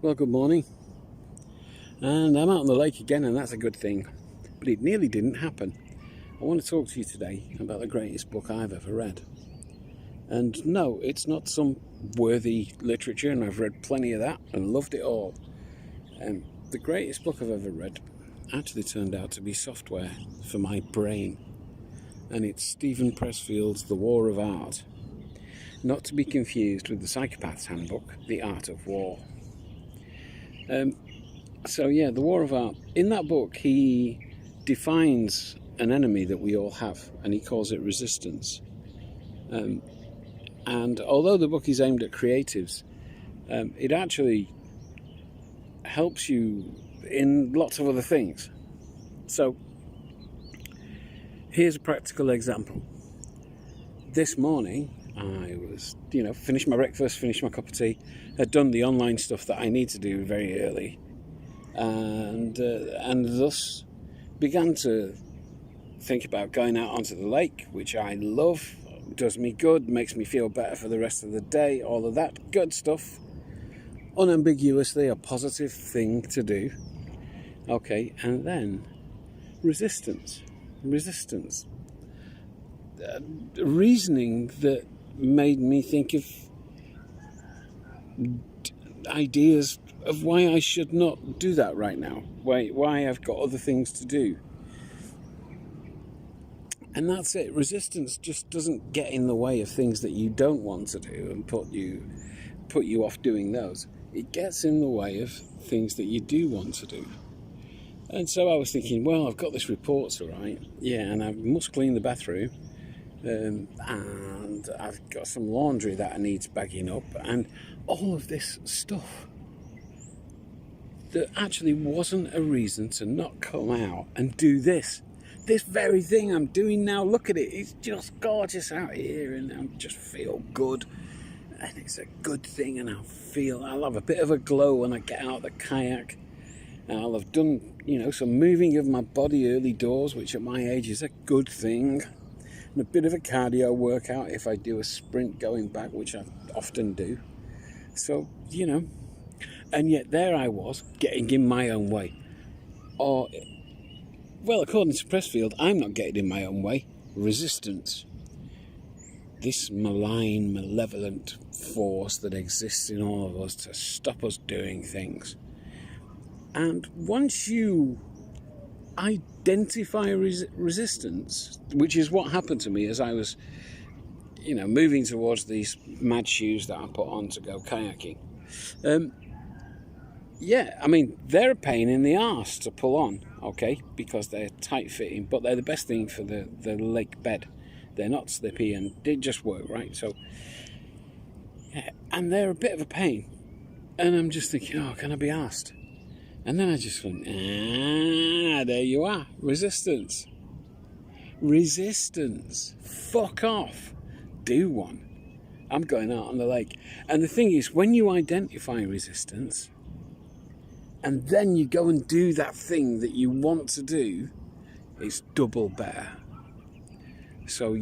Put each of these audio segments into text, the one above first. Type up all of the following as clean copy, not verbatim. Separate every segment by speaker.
Speaker 1: Well, good morning. And I'm out on the lake again, and that's a good thing. But it nearly didn't happen. I want to talk to you today about the greatest book I've ever read. And no, it's not some worthy literature, and I've read plenty of that and loved it all. The greatest book I've ever read actually turned out to be software for my brain. And it's Steven Pressfield's The War of Art. Not to be confused with the Psychopath's Handbook, The Art of War. The War of Art. In that book, he defines an enemy that we all have, and he calls it resistance. And although the book is aimed at creatives, it actually helps you in lots of other things. So, here's a practical example. This morning, I was, finished my breakfast, finished my cup of tea, had done the online stuff that I need to do very early, and thus began to think about going out onto the lake, which I love, does me good, makes me feel better for the rest of the day, all of that good stuff. Unambiguously a positive thing to do. Okay, and then resistance. Reasoning that made me think of ideas of why I should not do that right now, why I've got other things to do. And that's it. Resistance just doesn't get in the way of things that you don't want to do and put you off doing those. It gets in the way of things that you do want to do. And so I was thinking, well, I've got this report to write, and I must clean the bathroom, and I've got some laundry that needs bagging up, and all of this stuff that actually wasn't a reason to not come out and do this very thing I'm doing now. Look at it, it's just gorgeous out here, and I just feel good, and it's a good thing, and I'll have a bit of a glow when I get out of the kayak. I'll have done, some moving of my body early doors, which at my age is a good thing. And a bit of a cardio workout if I do a sprint going back, which I often do. So, and yet there I was, getting in my own way. According to Pressfield, I'm not getting in my own way. Resistance. This malign, malevolent force that exists in all of us to stop us doing things. And once you identify resistance, which is what happened to me as I was, moving towards these mad shoes that I put on to go kayaking. They're a pain in the arse to pull on, okay, because they're tight-fitting, but they're the best thing for the lake bed. They're not slippy and they just work, right? So, and they're a bit of a pain. And I'm just thinking, can I be arsed? And then I just went, there you are, resistance. Fuck off. Do one. I'm going out on the lake. And the thing is, when you identify resistance, and then you go and do that thing that you want to do, it's double better. So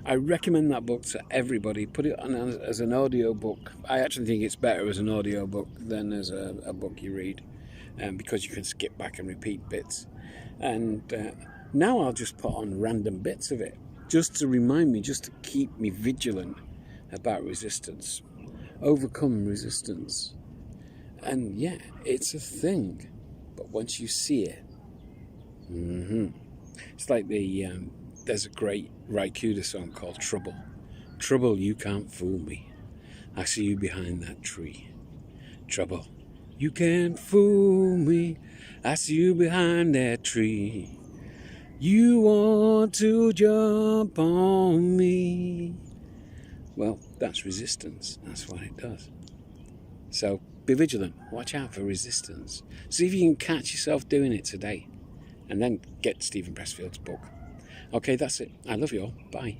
Speaker 1: I recommend that book to everybody. Put it on as an audio book. I actually think it's better as an audio book than as a book you read. Because you can skip back and repeat bits. And now I'll just put on random bits of it, just to remind me, just to keep me vigilant about resistance. Overcome resistance. And it's a thing. But once you see it, it's like there's a great Ry Cooder song called Trouble. Trouble, you can't fool me. I see you behind that tree. Trouble. You can't fool me, I see you behind that tree. You want to jump on me. Well, that's resistance, that's what it does. So, be vigilant, watch out for resistance. See if you can catch yourself doing it today. And then get Steven Pressfield's book. Okay, that's it. I love you all. Bye.